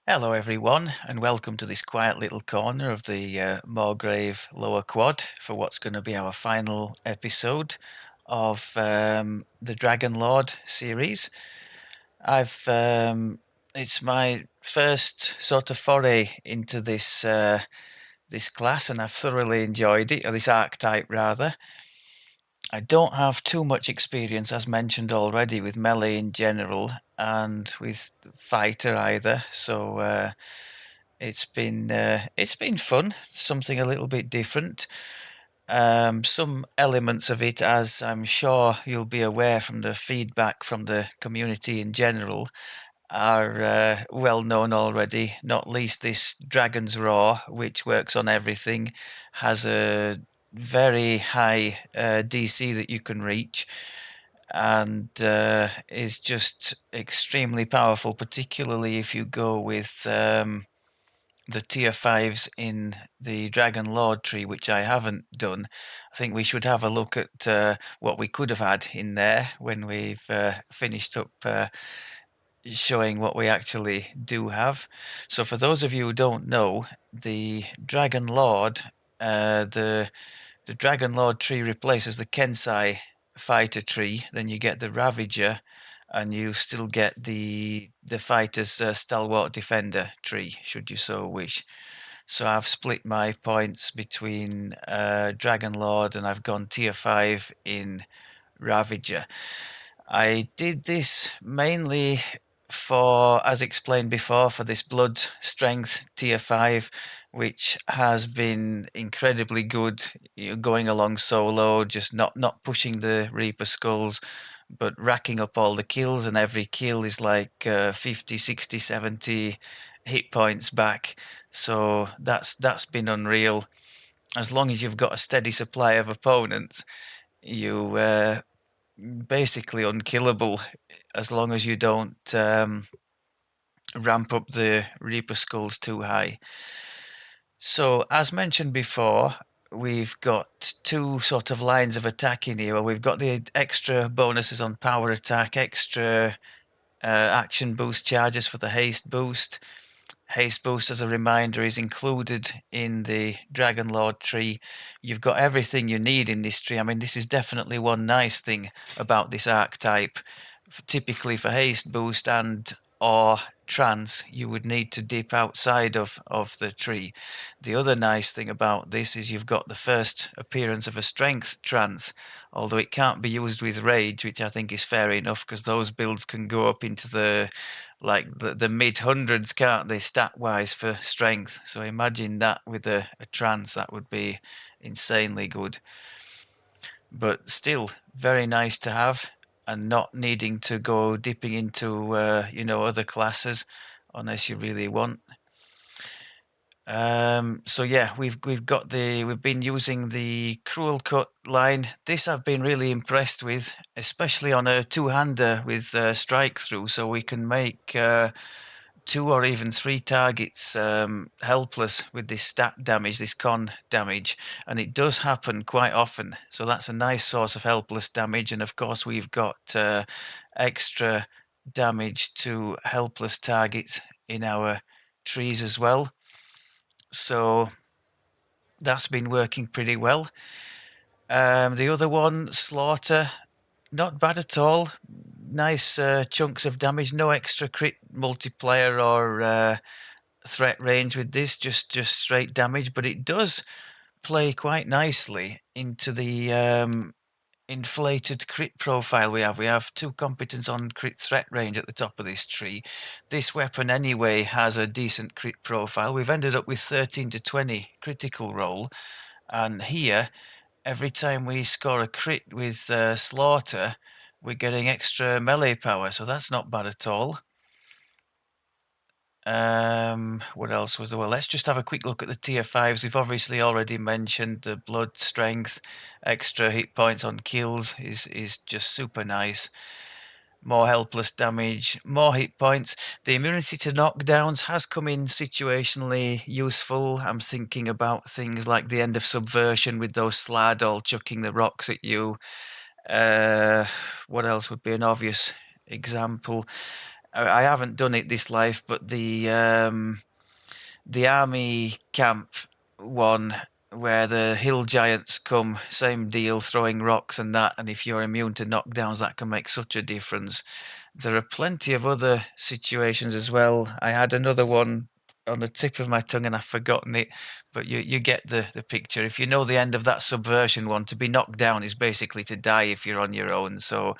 Hello everyone, and welcome to this quiet little corner of the Moorgrave Lower Quad for what's going to be our final episode of the Dragonlord series. It's my first sort of foray into this class, and I've thoroughly enjoyed it, or this archetype rather. I don't have too much experience, as mentioned already, with melee in general and with fighter either, so it's been fun, something a little bit different. Some elements of it, as I'm sure you'll be aware from the feedback from the community in general, are well known already. Not least this Dragon's Roar, which works on everything, has a very high DC that you can reach, and is just extremely powerful, particularly if you go with the tier 5s in the Dragonlord tree, which I haven't done. I think we should have a look at what we could have had in there when we've finished up showing what we actually do have. So for those of you who don't know, the Dragonlord, the Dragonlord tree replaces the Kensai fighter tree. Then you get the Ravager, and you still get the fighter's Stalwart Defender tree, should you so wish. So I've split my points between Dragonlord, and I've gone tier 5 in Ravager. I did this mainly for, as explained before, for this blood strength tier 5, which has been incredibly good, going along solo, just not pushing the Reaper skulls, but racking up all the kills, and every kill is like 50, 60, 70 hit points back. So that's been unreal. As long as you've got a steady supply of opponents, you basically unkillable, as long as you don't ramp up the Reaper skulls too high. So, as mentioned before, we've got two sort of lines of attack in here. Well, we've got the extra bonuses on power attack, extra action boost charges for the haste boost. Haste boost, as a reminder, is included in the Dragonlord tree. You've got everything you need in this tree. I mean, this is definitely one nice thing about this archetype. Typically for haste boost and or trance, you would need to dip outside of the tree. The other nice thing about this is you've got the first appearance of a strength trance, although it can't be used with rage, which I think is fair enough, because those builds can go up into the mid hundreds, can't they, stat wise for strength. So imagine that with a trance, that would be insanely good. But still very nice to have, and not needing to go dipping into other classes unless you really want. So yeah, we've been using the Cruel Cut line. This I've been really impressed with, especially on a two-hander with strike through, so we can make two or even three targets helpless with this stat damage, this con damage, and it does happen quite often. So that's a nice source of helpless damage, and of course we've got extra damage to helpless targets in our trees as well. So that's been working pretty well. The other one, Slaughter, not bad at all. Nice chunks of damage, no extra crit multiplier or threat range with this, just straight damage, but it does play quite nicely into the inflated crit profile we have. We have 2 competence on crit threat range at the top of this tree. This weapon anyway has a decent crit profile. We've ended up with 13 to 20 critical roll, and here every time we score a crit with Slaughter, we're getting extra melee power, so that's not bad at all. What else was there? Well, let's just have a quick look at the tier 5s. We've obviously already mentioned the blood strength, extra hit points on kills is just super nice. More helpless damage, more hit points. The immunity to knockdowns has come in situationally useful. I'm thinking about things like the end of Subversion with those Slad all chucking the rocks at you. What else would be an obvious example? I haven't done it this life, but the army camp one where the hill giants come, same deal, throwing rocks and that, and if you're immune to knockdowns, that can make such a difference. There are plenty of other situations as well. I had another one on the tip of my tongue and I've forgotten it, but you get the picture. If you know the end of that subversion one, to be knocked down is basically to die if you're on your own. So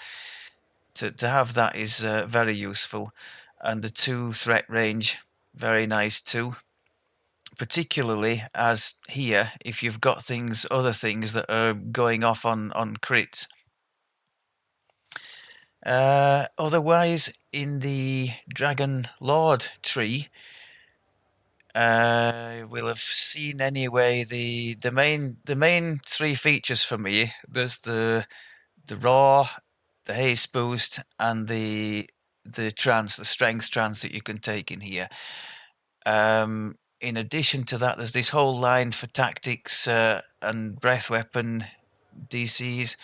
to have that is very useful. And the 2 threat range, very nice too. Particularly as here, if you've got other things that are going off on crits. Otherwise, in the Dragonlord tree, we'll have seen anyway the main 3 features for me. There's the raw, the haste boost, and the strength trance that you can take in here. In addition to that, there's this whole line for tactics and breath weapon DCs.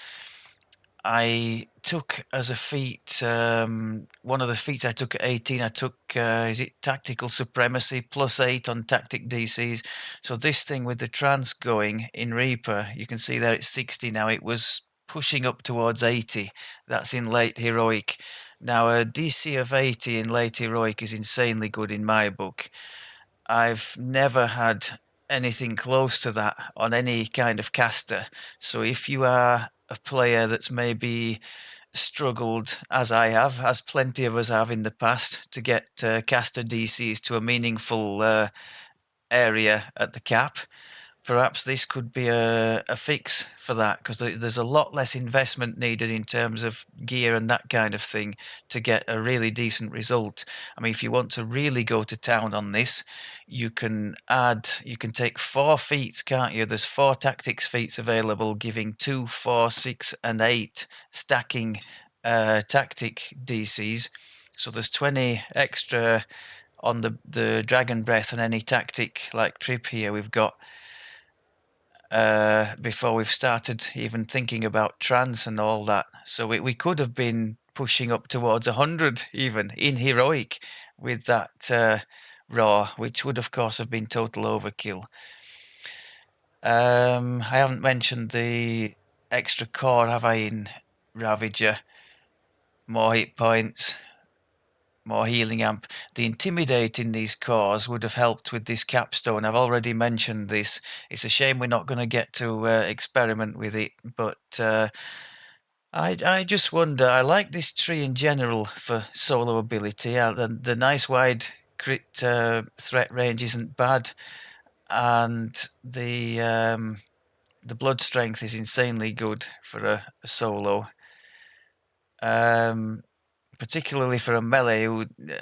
I took as a feat, one of the feats I took at 18, I took, is it Tactical Supremacy, +8 on tactic DCs. So this thing with the trance going in Reaper, you can see there it's 60 now. It was pushing up towards 80. That's in late heroic. Now a DC of 80 in late heroic is insanely good in my book. I've never had anything close to that on any kind of caster. So if you are a player that's maybe struggled, as I have, as plenty of us have in the past, to get caster DCs to a meaningful area at the cap, perhaps this could be a fix for that, because there's a lot less investment needed in terms of gear and that kind of thing to get a really decent result. I mean, if you want to really go to town on this, you can take 4 feats, can't you? There's 4 tactics feats available, giving 2, 4, 6, and 8 stacking tactic DCs. So there's 20 extra on the Dragon Breath and any tactic like trip here we've got. Before we've started even thinking about trance and all that. So we could have been pushing up towards 100 even in heroic with that raw, which would of course have been total overkill. I haven't mentioned the extra core, have I, in Ravager? More hit points, more healing amp. The Intimidate in these cores would have helped with this capstone. I've already mentioned this. It's a shame we're not going to get to experiment with it, but I just wonder. I like this tree in general for solo ability. The nice wide crit threat range isn't bad, and the blood strength is insanely good for a solo. Particularly for a melee,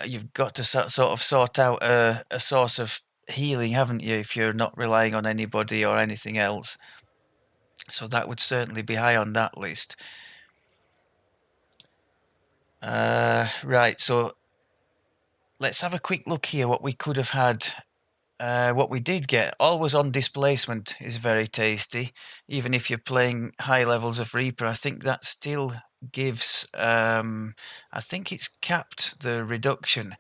you've got to sort of sort out a source of healing, haven't you, if you're not relying on anybody or anything else. So that would certainly be high on that list. Right, so let's have a quick look here what we could have had. What we did get, always on displacement, is very tasty. Even if you're playing high levels of Reaper, I think that still gives, I think it's capped the reduction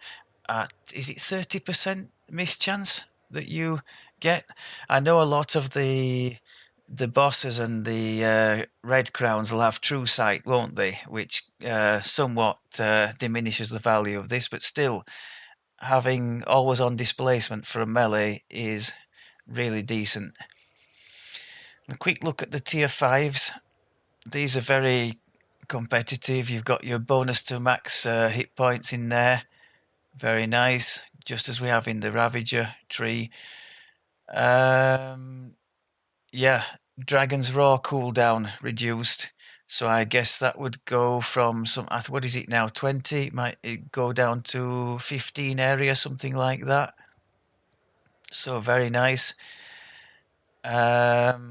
at, is it 30% mischance that you get? I know a lot of the bosses and the red crowns will have true sight, won't they? Which somewhat diminishes the value of this, but still, having always on displacement for a melee is really decent. A quick look at the tier 5s. These are very competitive. You've got your bonus to max hit points in there. Very nice, just as we have in the Ravager tree. Yeah, Dragon's Raw cooldown reduced. So I guess that would go from what is it now, 20? Might it go down to 15 area, something like that. So very nice. Oh,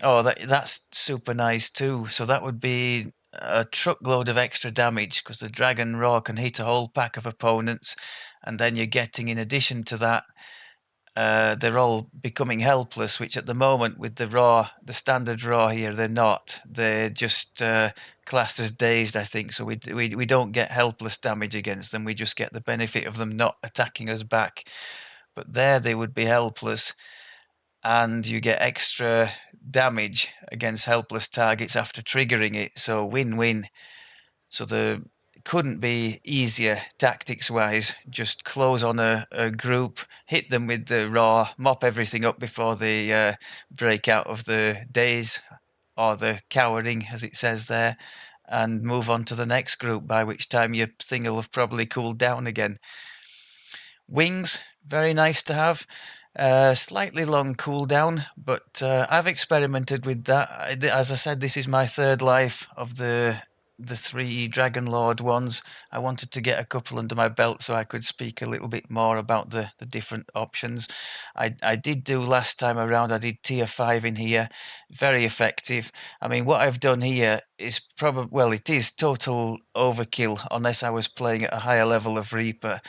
that's super nice too. So that would be a truckload of extra damage, because the Dragon Raw can hit a whole pack of opponents, and then you're getting, in addition to that, they're all becoming helpless, which at the moment with the standard raw here, they're not. They're just classed as dazed, I think. So we don't get helpless damage against them. We just get the benefit of them not attacking us back. But there they would be helpless, and you get extra damage against helpless targets after triggering it. So win-win. So the couldn't be easier tactics wise. Just close on a group, hit them with the raw, mop everything up before they break out of the daze or the cowering, as it says there, and move on to the next group, by which time your thing will have probably cooled down again. Wings, very nice to have. Slightly long cooldown, but I've experimented with that. As I said, this is my third life of the 3 Dragonlord ones. I wanted to get a couple under my belt so I could speak a little bit more about the different options. I did do last time around, I did tier 5 in here. Very effective. I mean, what I've done here is probably, well, it is total overkill unless I was playing at a higher level of Reaper.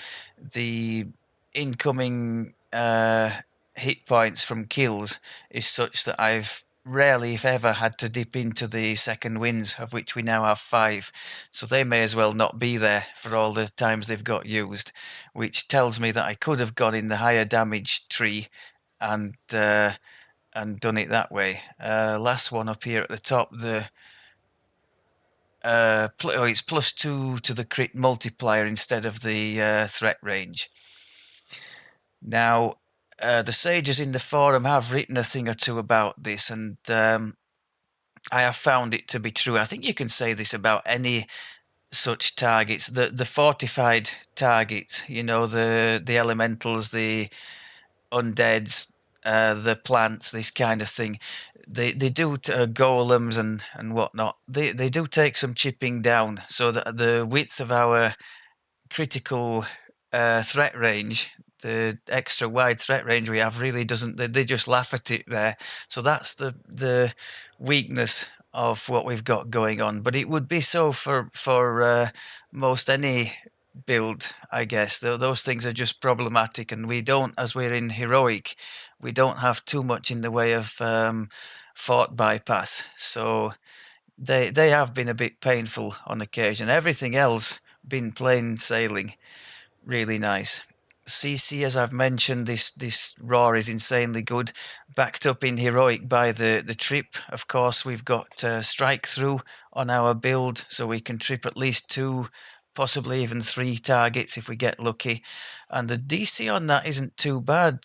The incoming hit points from kills is such that I've rarely, if ever, had to dip into the second winds, of which we now have 5. So they may as well not be there for all the times they've got used, which tells me that I could have gone in the higher damage tree and done it that way. Last one up here at the top, it's +2 to the crit multiplier instead of the threat range. Now, the sages in the forum have written a thing or two about this, and I have found it to be true. I think you can say this about any such targets. The fortified targets, you know, the elementals, the undeads, the plants, this kind of thing. They do golems and whatnot. They do take some chipping down, so that the width of our critical threat range, the extra wide threat range we have, really doesn't. They just laugh at it there. So that's the weakness of what we've got going on. But it would be so for most any build, I guess. Those things are just problematic, and we don't, as we're in heroic, we don't have too much in the way of fort bypass. So they have been a bit painful on occasion. Everything else been plain sailing, really nice. CC, as I've mentioned, this raw is insanely good, backed up in heroic by the trip. Of course, we've got strike through on our build, so we can trip at least 2, possibly even 3 targets if we get lucky. And the DC on that isn't too bad.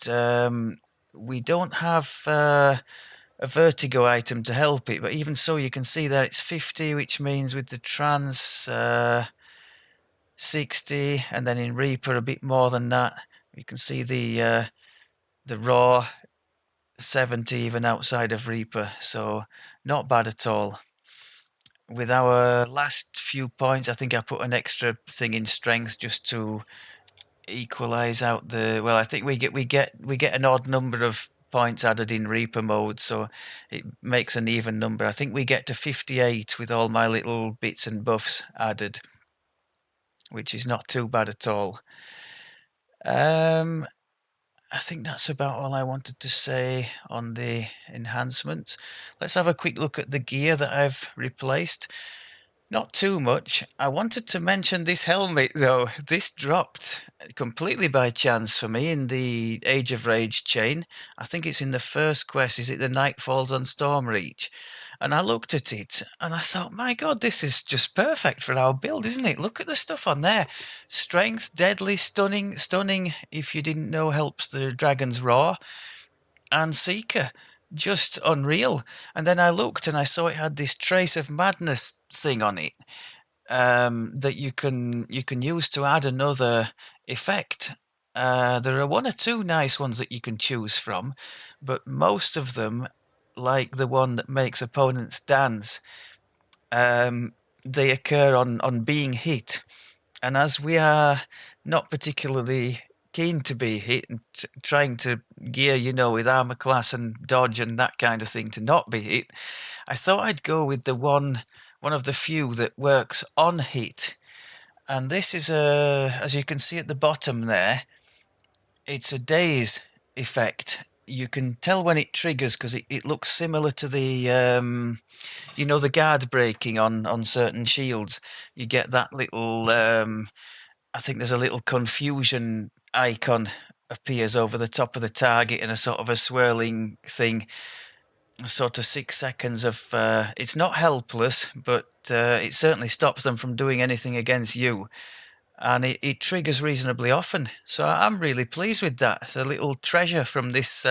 We don't have a vertigo item to help it, but even so, you can see that it's 50, which means with the trans 60, and then in Reaper a bit more than that. You can see the raw 70 even outside of Reaper, so not bad at all. With our last few points, I think I put an extra thing in strength just to equalize out the. Well, I think we get an odd number of points added in Reaper mode, so it makes an even number. I think we get to 58 with all my little bits and buffs added, which is not too bad at all. I think that's about all I wanted to say on the enhancements. Let's have a quick look at the gear that I've replaced. Not too much. I wanted to mention this helmet, though. This dropped completely by chance for me in the Age of Rage chain. I think it's in the first quest. Is it the Night Falls on Stormreach? And I looked at it and I thought, my God, this is just perfect for our build, isn't it? Look at the stuff on there. Strength, deadly, stunning. Stunning, if you didn't know, helps the dragon's roar. And Seeker, just unreal. And then I looked and I saw it had this Trace of Madness thing on it that you can use to add another effect. There are 1 or 2 nice ones that you can choose from, but most of them, like the one that makes opponents dance, they occur on being hit. And as we are not particularly keen to be hit and trying to gear, you know, with armor class and dodge and that kind of thing to not be hit, I thought I'd go with the one of the few that works on hit. And this is as you can see at the bottom there, it's a daze effect. You can tell when it triggers because it looks similar to the the guard breaking on certain shields. You get that little I think there's a little confusion icon appears over the top of the target in a sort of a swirling thing. Sort of 6 seconds of it's not helpless, but it certainly stops them from doing anything against you, and it triggers reasonably often. So I'm really pleased with that. It's a little treasure from this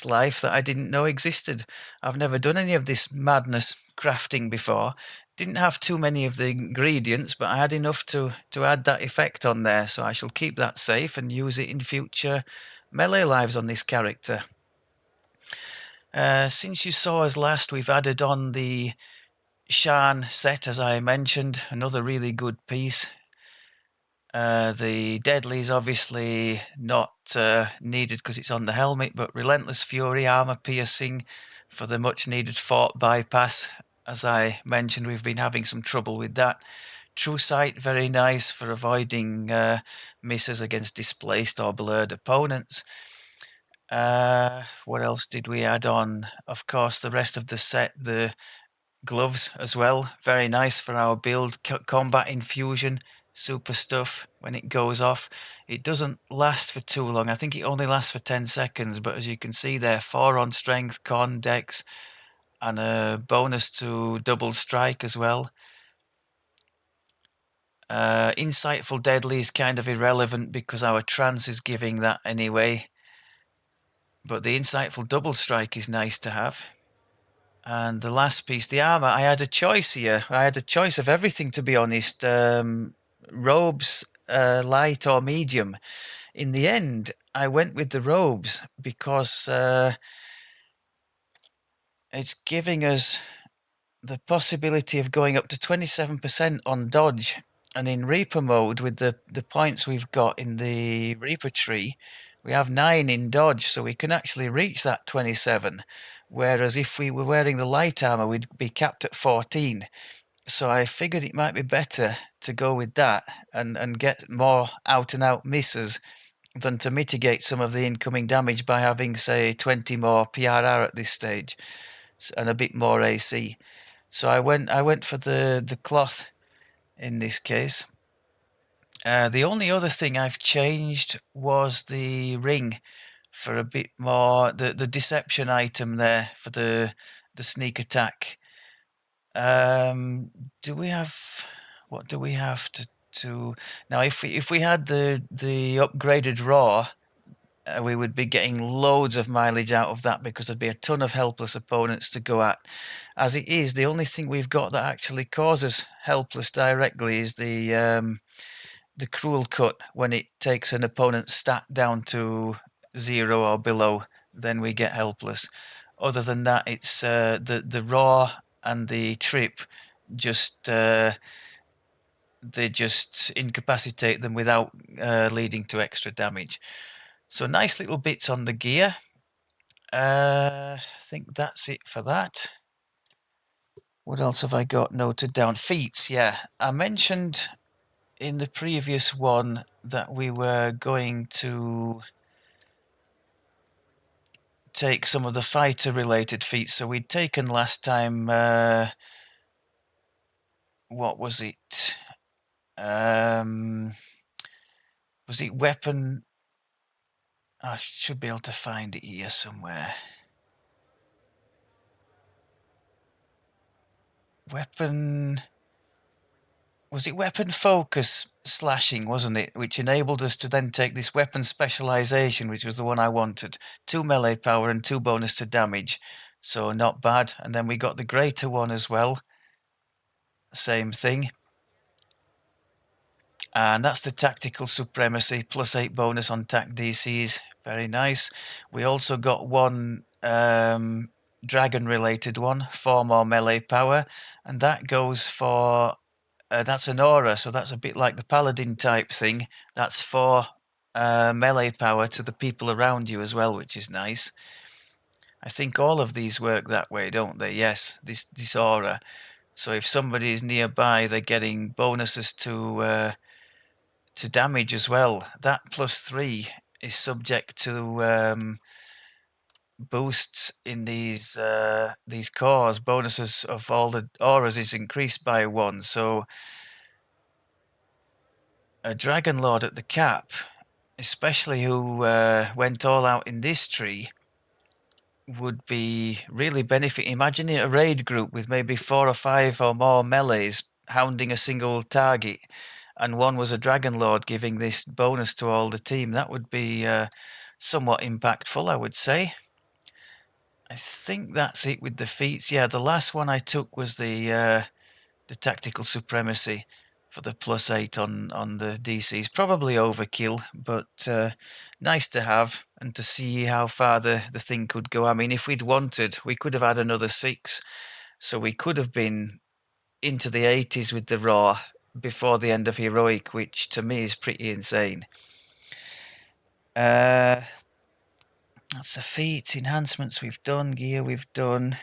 life that I didn't know existed. I've never done any of this madness crafting before. Didn't have too many of the ingredients, but I had enough to add that effect on there. So I shall keep that safe and use it in future melee lives on this character. Since you saw us last, we've added on the Shan set, as I mentioned, another really good piece. The Deadly is obviously not needed because it's on the helmet, but Relentless Fury, armor piercing for the much needed fort bypass. As I mentioned, we've been having some trouble with that. True Sight, very nice for avoiding misses against displaced or blurred opponents. What else did we add on? Of course, the rest of the set, the gloves as well, very nice for our build. Combat infusion, super stuff. When it goes off, it doesn't last for too long. I think it only lasts for 10 seconds, but as you can see there, 4 on strength, con, dex, and a bonus to double strike as well. Insightful Deadly is kind of irrelevant because our trance is giving that anyway, but the insightful double strike is nice to have. And the last piece, the armor, I had a choice here. I had a choice of everything, to be honest. Robes, light or medium. In the end, I went with the robes because it's giving us the possibility of going up to 27% on dodge. And in Reaper mode, with the points we've got in the Reaper tree, we have 9 in dodge, so we can actually reach that 27. Whereas if we were wearing the light armor, we'd be capped at 14. So I figured it might be better to go with that and get more out-and-out misses than to mitigate some of the incoming damage by having, say, 20 more PRR at this stage and a bit more AC. So I went for the cloth in this case. The only other thing I've changed was the ring for a bit more, the deception item there for the sneak attack. Do we have, what do we have to now? If we had the upgraded raw, we would be getting loads of mileage out of that because there'd be a ton of helpless opponents to go at. As it is, the only thing we've got that actually causes helpless directly is the cruel cut. When it takes an opponent's stat down to 0 or below, then we get helpless. Other than that, it's the raw and the trip just they just incapacitate them without leading to extra damage. So nice little bits on the gear. I think that's it for that. What else have I got noted down? Feats, yeah. I mentioned in the previous one that we were going to take some of the fighter related feats. So we'd taken last time, what was it? Was it weapon? I should be able to find it here somewhere. Weapon, was it weapon focus slashing, wasn't it? Which enabled us to then take this weapon specialization, which was the one I wanted. 2 melee power and 2 bonus to damage. So not bad. And then we got the greater one as well. Same thing. And that's the tactical supremacy, plus 8 bonus on tac DCs. Very nice. We also got one dragon related one, 4 more melee power, and that goes for that's an aura, so that's a bit like the paladin type thing. That's 4 melee power to the people around you as well, which is nice. I think all of these work that way, don't they? Yes, this aura. So if somebody is nearby, they're getting bonuses to damage as well. That plus 3 is subject to boosts in these cores. Bonuses of all the auras is increased by 1. So a Dragonlord at the cap, especially who went all out in this tree, would be really benefiting. Imagine a raid group with maybe 4 or 5 or more melees hounding a single target, and one was a Dragonlord giving this bonus to all the team. That would be somewhat impactful, I would say. I think that's it with the feats. Yeah, the last one I took was the tactical supremacy for the +8 on the DCs. Probably overkill, but nice to have and to see how far the thing could go. I mean, if we'd wanted, we could have had another 6, so we could have been into the 80s with the raw before the end of heroic, which to me is pretty insane. That's the feats, enhancements we've done, gear we've done.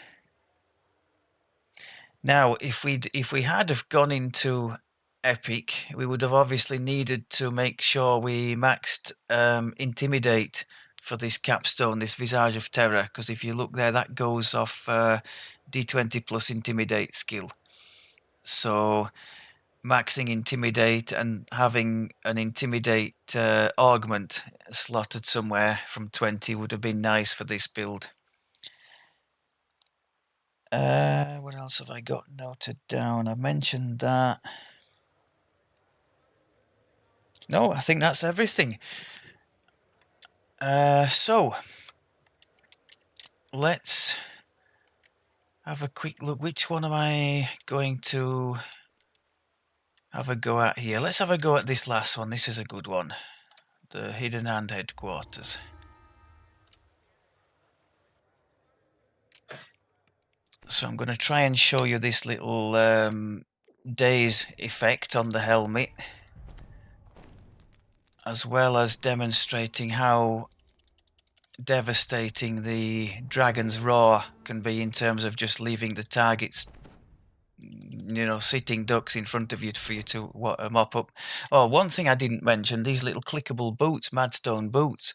Now, if we had have gone into Epic, we would have obviously needed to make sure we maxed Intimidate for this capstone, this Visage of Terror, because if you look there, that goes off D20 plus Intimidate skill. So maxing Intimidate and having an Intimidate augment slotted somewhere from 20 would have been nice for this build. What else have I got noted down? I mentioned that. No, I think that's everything. So let's have a quick look. Which one am I going to have a go at here? Let's have a go at this last one. This is a good one. The Hidden Hand Headquarters. So I'm going to try and show you this little daze effect on the helmet, as well as demonstrating how devastating the Dragon's Roar can be in terms of just leaving the targets, you know, sitting ducks in front of you for you to mop up. Oh, one thing I didn't mention, these little clickable boots, Madstone boots,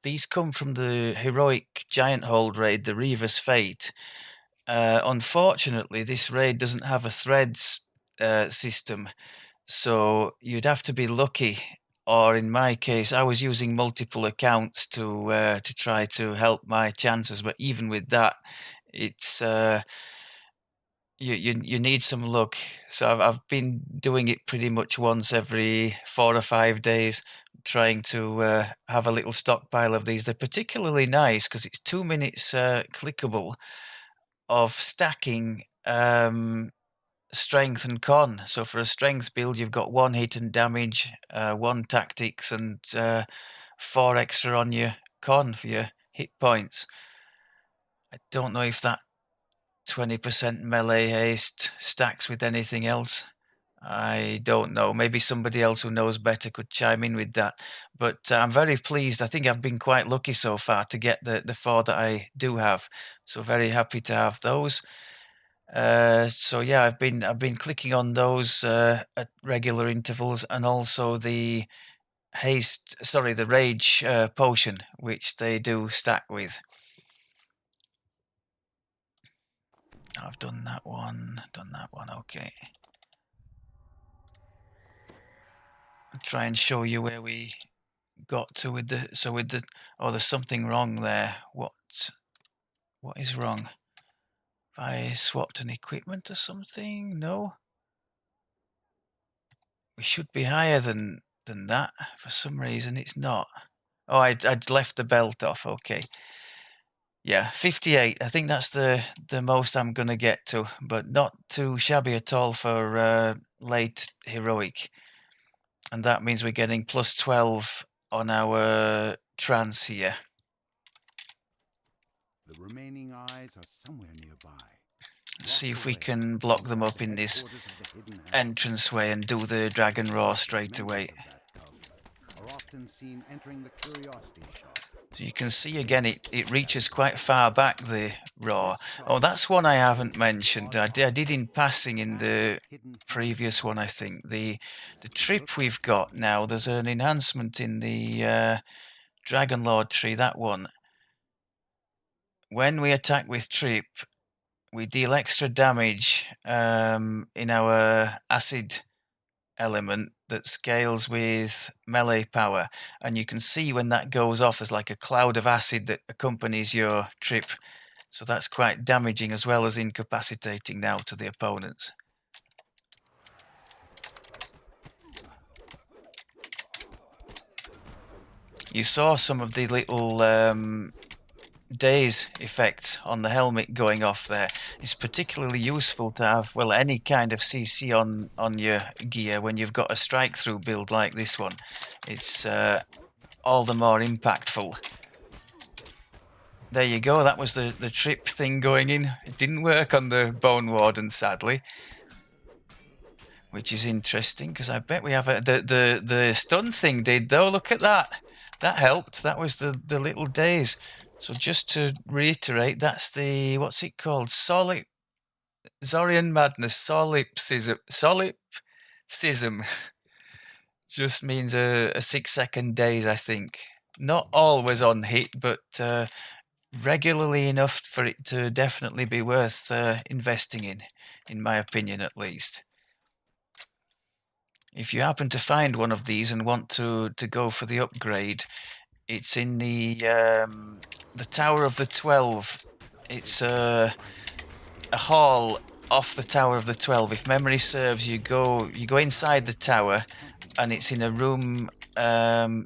these come from the heroic giant hold raid, the Reaver's Fate. Unfortunately, this raid doesn't have a threads system, so you'd have to be lucky, or in my case, I was using multiple accounts to try to help my chances. But even with that, it's you need some luck. So I've been doing it pretty much once every 4 or 5 days, trying to have a little stockpile of these. They're particularly nice because it's 2 minutes clickable of stacking strength and con. So for a strength build, you've got 1 hit and damage, 1 tactics, and 4 extra on your con for your hit points. I don't know if that 20% melee haste stacks with anything else. I don't know. Maybe somebody else who knows better could chime in with that. But I'm very pleased. I think I've been quite lucky so far to get the 4 that I do have. So very happy to have those. So yeah, I've been clicking on those at regular intervals, and also the the rage potion, which they do stack with. I've done that one. Okay. I'll try and show you where we got to with the oh, there's something wrong there. What is wrong? Have I swapped an equipment or something? No. We should be higher than that. For some reason, it's not. Oh, I'd left the belt off. Okay. Yeah, 58. I think that's the most I'm gonna get to, but not too shabby at all for late heroic. And that means we're getting plus 12 on our trance here. The remaining eyes are somewhere nearby. Let's see if we can block them up in this entranceway and do the Dragon Roar straight away. Are often seen entering the curiosity shop. So you can see again, it reaches quite far back, the Roar. Oh, that's one I haven't mentioned. I did in passing in the previous one, I think. The trip we've got now, there's an enhancement in the Dragonlord tree, that one. When we attack with trip, we deal extra damage in our acid element that scales with melee power, and you can see when that goes off there's like a cloud of acid that accompanies your trip, so that's quite damaging as well as incapacitating now to the opponents. You saw some of the little daze effects on the helmet going off there. It's particularly useful to have, well, any kind of CC on your gear when you've got a strike through build like this one. It's all the more impactful. There you go, that was the trip thing going in. It didn't work on the Bone Warden, sadly, which is interesting because I bet we have the stun thing did though. Look at that. That helped. That was the little daze. So just to reiterate, that's the, what's it called? Zorian Madness, solipsism. Just means a 6-second daze, I think. Not always on hit, but regularly enough for it to definitely be worth investing in my opinion at least. If you happen to find one of these and want to go for the upgrade, it's in the Tower of the 12. It's a hall off the Tower of the 12. If memory serves, you go inside the tower, and it's in a room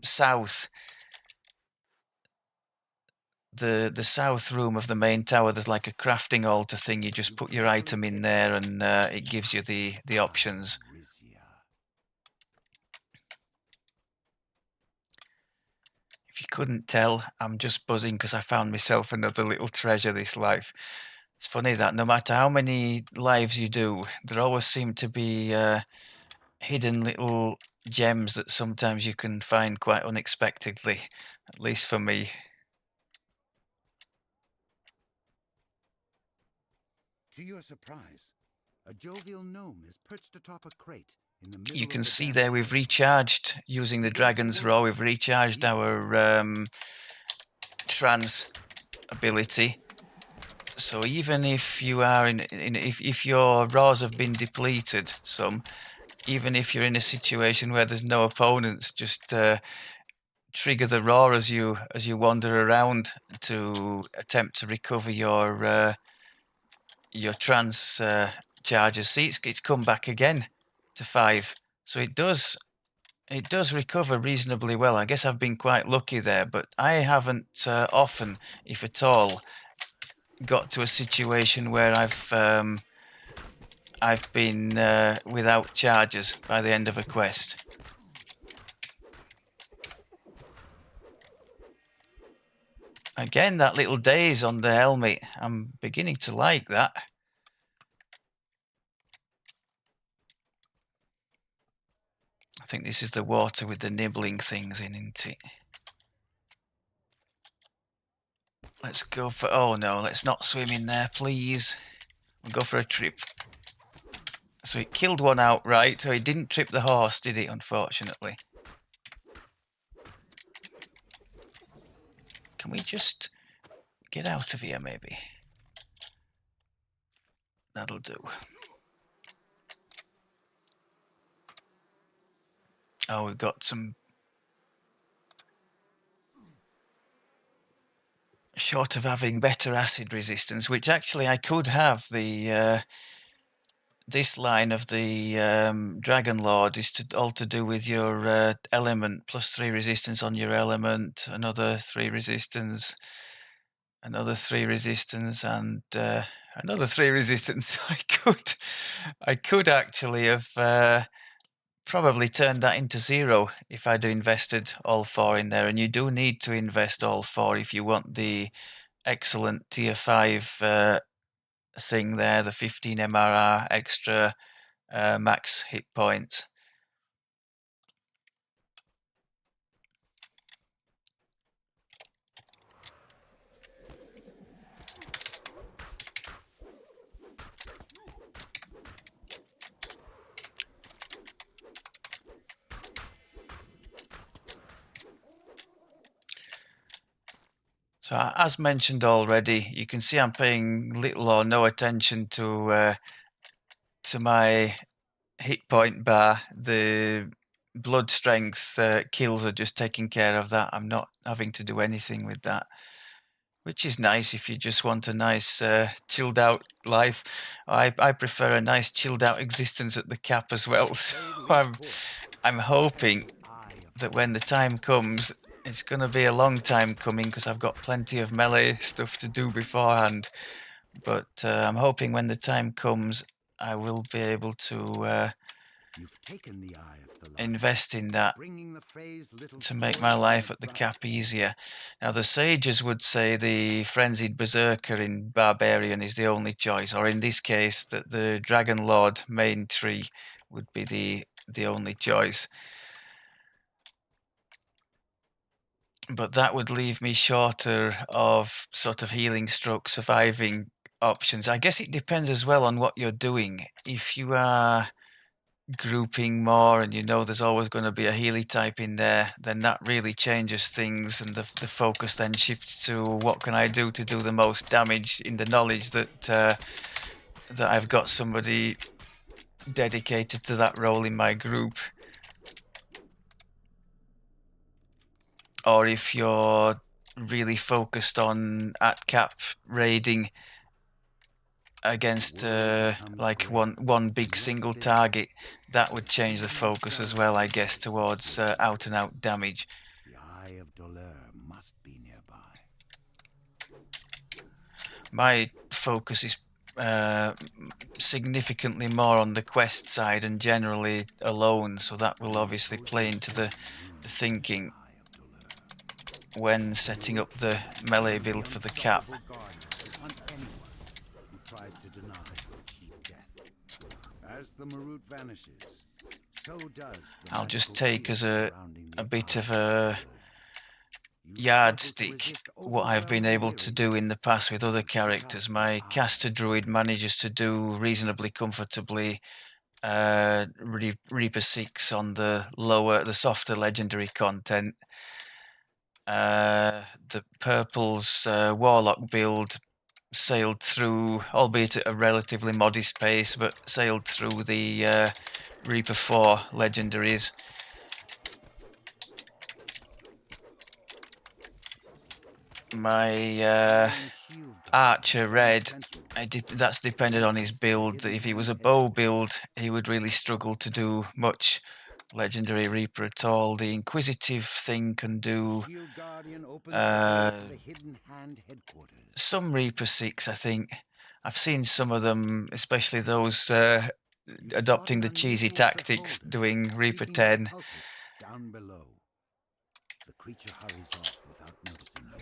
south. The south room of the main tower. There's like a crafting altar thing. You just put your item in there, and it gives you the options. If you couldn't tell, I'm just buzzing because I found myself another little treasure this life. It's funny that no matter how many lives you do, there always seem to be hidden little gems that sometimes you can find quite unexpectedly, at least for me. To your surprise, a jovial gnome is perched atop a crate in the middle You of can the see dance there we've floor. recharged, using the Dragon's Roar, we've recharged our trance ability. So even if you are if your roars have been depleted some, even if you're in a situation where there's no opponents, just trigger the roar as you wander around to attempt to recover your trance charges. See, it's come back again to 5, so it does recover reasonably well. I guess I've been quite lucky there, but I haven't often, if at all, got to a situation where I've been without charges by the end of a quest. Again, that little daze on the helmet, I'm beginning to like that. I think this is the water with the nibbling things in, isn't it? Let's go for, oh no, let's not swim in there, please. We'll go for a trip. So it killed one outright, so it didn't trip the horse, did it, unfortunately? Can we just get out of here, maybe? That'll do. Oh, we've got some... Short of having better acid resistance, which actually I could have the... this line of the Dragonlord is all to do with your element, +3 resistance on your element, another 3 resistance, another 3 resistance, and another 3 resistance. I could actually have probably turned that into 0 if I'd invested all 4 in there, and you do need to invest all 4 if you want the excellent tier 5 thing there, the 15 MRR extra max hit points. So as mentioned already, you can see I'm paying little or no attention to my hit point bar. The blood strength kills are just taking care of that. I'm not having to do anything with that, which is nice if you just want a nice chilled out life. I prefer a nice chilled out existence at the cap as well. So I'm hoping that when the time comes, it's going to be a long time coming because I've got plenty of melee stuff to do beforehand. But I'm hoping when the time comes, I will be able to You've taken the eye of the lion, invest in that bringing the Fae's little to make toy my life to at the bright cap day. easier. Now, the sages would say the frenzied berserker in barbarian is the only choice, or in this case, that the Dragonlord main tree would be the only choice. But that would leave me shorter of sort of healing stroke surviving options. I guess it depends as well on what you're doing. If you are grouping more and you know there's always going to be a Healy type in there, then that really changes things, and the focus then shifts to what can I do to do the most damage, in the knowledge that that I've got somebody dedicated to that role in my group. Or if you're really focused on at cap raiding against like one big single target, that would change the focus as well, I guess, towards out and out damage. The eye of Doleur must be nearby. My focus is significantly more on the quest side and generally alone, so that will obviously play into the thinking when setting up the melee build for the cap. As the Marut vanishes, so does I'll just take as a bit of a yardstick what I've been able to do in the past with other characters. My caster druid manages to do reasonably comfortably Reaper 6 on the softer legendary content. The purple's warlock build sailed through, albeit at a relatively modest pace, but sailed through the Reaper 4 legendaries. My Archer Red, that's depended on his build. If he was a bow build, he would really struggle to do much legendary Reaper at all. The Inquisitive thing can do some Reaper 6, I think. I've seen some of them, especially those adopting the cheesy tactics, doing Reaper 10. Down below. The creature hurries off without noticing you.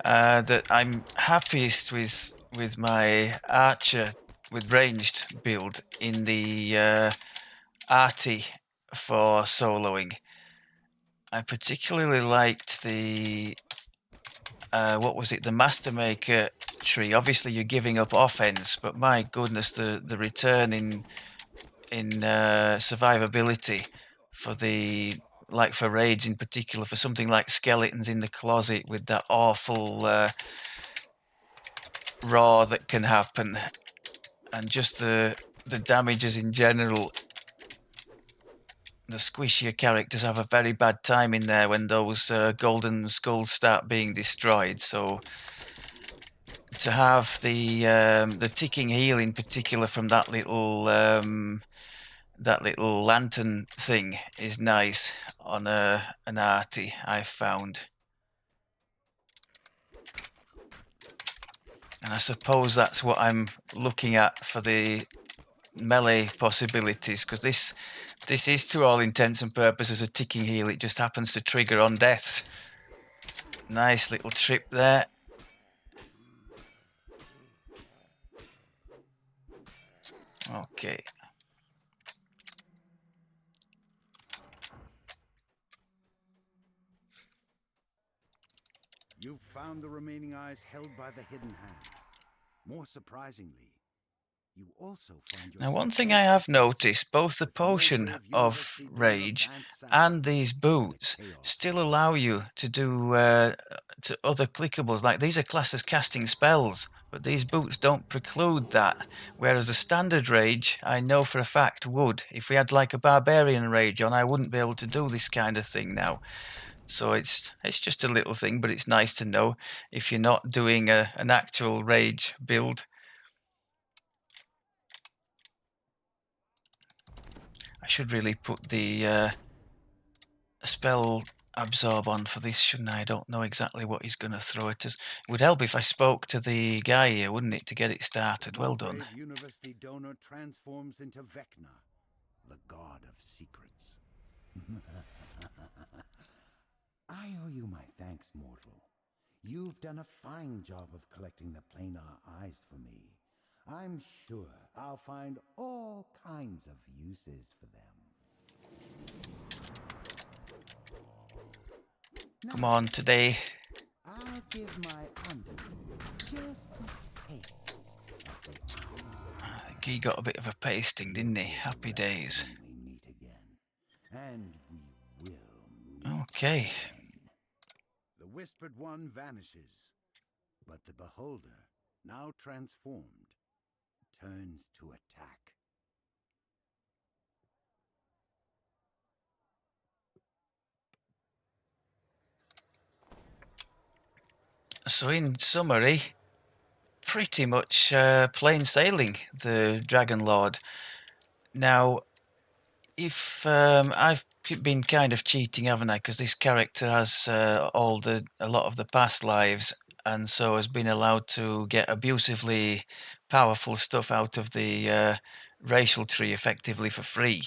That I'm happiest with my Archer with ranged build in the Arty for soloing. I particularly liked the what was it, the Master Maker tree. Obviously you're giving up offense, but my goodness, the return in survivability for for raids in particular, for something like skeletons in the closet with that awful raw that can happen, and just the damages in general. The squishier characters have a very bad time in there when those golden skulls start being destroyed. So to have the ticking heal in particular from that little lantern thing is nice on an arty, I've found. And I suppose that's what I'm looking at for the melee possibilities, because this is, to all intents and purposes, a ticking heal. It just happens to trigger on deaths. Nice little trip there. Okay. You've found the remaining eyes held by the hidden hand. More surprisingly, you also find now, one thing I have noticed, both the potion of rage and these boots still allow you to do to other clickables. Like these are classed as casting spells, but these boots don't preclude that. Whereas a standard rage, I know for a fact would. If we had like a barbarian rage on, I wouldn't be able to do this kind of thing now. So it's just a little thing, but it's nice to know if you're not doing an actual rage build. I should really put the spell absorb on for this, shouldn't I? I don't know exactly what he's going to throw at us. It would help if I spoke to the guy here, wouldn't it, to get it started? Well done. Brave university donor transforms into Vecna, the god of secrets. I owe you my thanks, mortal. You've done a fine job of collecting the planar eyes for me. I'm sure I'll find all kinds of uses for them. Come on, today. I'll give my underling just a taste of the eyes. I think he got a bit of a pasting, didn't he? Happy days. When we meet again, and we will meet Okay. again. The Whispered One vanishes, but the Beholder, now transformed, turns to attack. So in summary, pretty much plain sailing, the Dragonlord. Now, if I've been kind of cheating, haven't I? Because this character has a lot of the past lives, and so has been allowed to get abusively powerful stuff out of the racial tree effectively for free,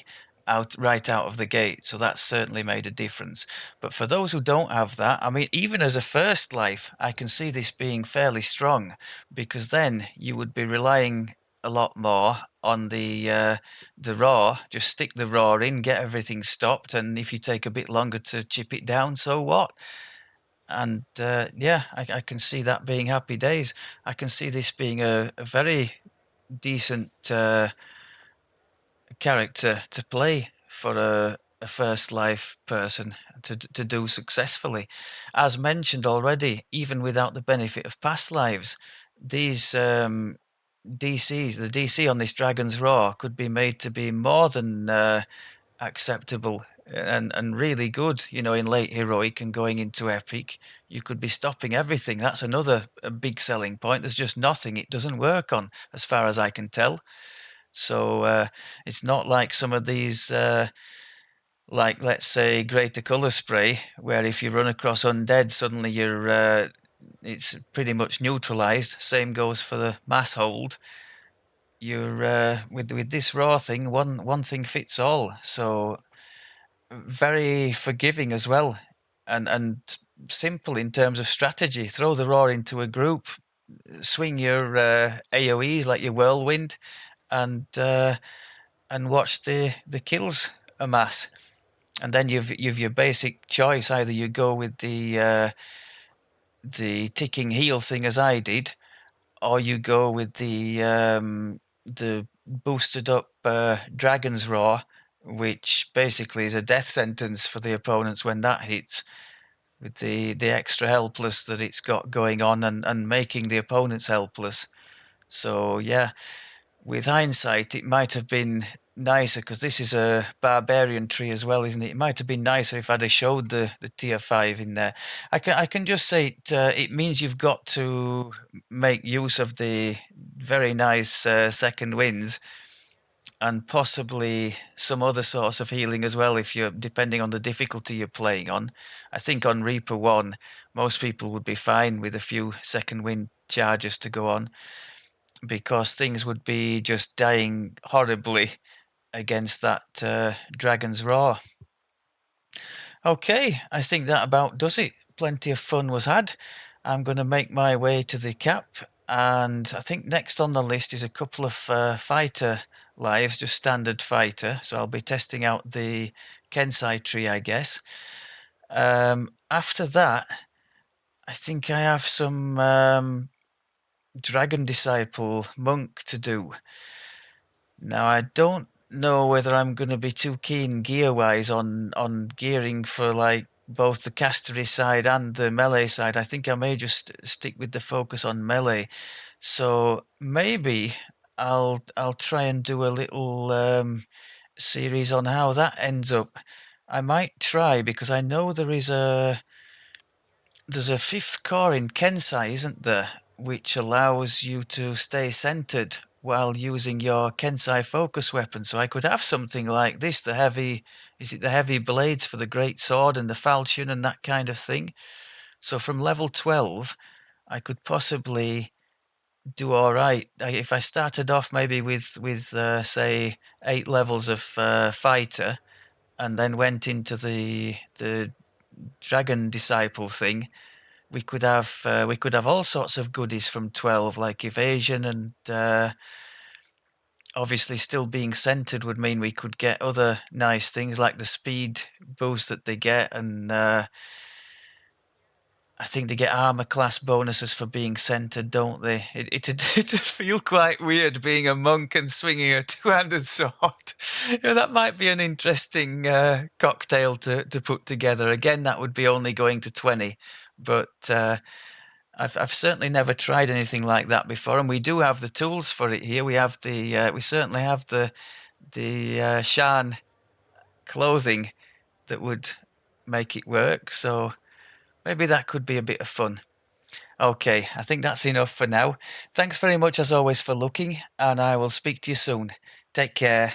right out of the gate. So that's certainly made a difference. But for those who don't have that, I mean, even as a first life, I can see this being fairly strong, because then you would be relying a lot more on the raw. Just stick the raw in, get everything stopped, and if you take a bit longer to chip it down, so what? And yeah, I can see that being happy days. I can see this being a very decent character to play for a first life person to do successfully. As mentioned already, even without the benefit of past lives, these DCs, the DC on this Dragon's Roar could be made to be more than acceptable and really good, you know, in late heroic and going into epic. You could be stopping everything. That's another big selling point. There's just nothing it doesn't work on, as far as I can tell. So it's not like some of these, like let's say Greater Colour Spray, where if you run across undead, suddenly you're it's pretty much neutralized. Same goes for the mass hold. You're with this raw thing, one thing fits all. So very forgiving as well, and simple in terms of strategy. Throw the raw into a group, swing your AOE's like your whirlwind, and watch the kills amass. And then you've your basic choice. Either you go with the ticking heal thing as I did, or you go with the boosted up Dragon's Roar, which basically is a death sentence for the opponents when that hits, with the extra helpless that it's got going on, and making the opponents helpless. So yeah, with hindsight, it might have been nicer, because this is a barbarian tree as well, isn't it? It might have been nicer if I'd have showed the tier 5 in there. I can just say it means you've got to make use of the very nice second winds, and possibly some other source of healing as well, if you're depending on the difficulty you're playing on. I think on Reaper 1, most people would be fine with a few second wind charges to go on, because things would be just dying horribly against that Dragon's Roar. Okay, I think that about does it. Plenty of fun was had. I'm going to make my way to the cap, and I think next on the list is a couple of fighter lives, just standard fighter. So I'll be testing out the Kensai tree, I guess. After that, I think I have some Dragon Disciple monk to do. Now, I don't know whether I'm going to be too keen gear-wise on gearing for like both the castery side and the melee side. I think I may just stick with the focus on melee. So maybe I'll try and do a little series on how that ends up. I might try because I know there's a fifth core in Kensai, isn't there, which allows you to stay centered while using your Kensai focus weapon. So I could have something like this, is it the heavy blades for the great sword and the falchion and that kind of thing? So from level 12, I could possibly do all right. If I started off maybe with say 8 levels of fighter, and then went into the dragon disciple thing, we could have all sorts of goodies from 12, like evasion, and obviously still being centered would mean we could get other nice things like the speed boost that they get, and I think they get armor class bonuses for being centered, don't they? It'd feel quite weird being a monk and swinging a two-handed sword. Yeah, that might be an interesting cocktail to put together. Again, that would be only going to 20, but I've certainly never tried anything like that before, and we do have the tools for it here. We certainly have the Shan clothing that would make it work. So maybe that could be a bit of fun. Okay, I think that's enough for now. Thanks very much as always for looking, and I will speak to you soon. Take care.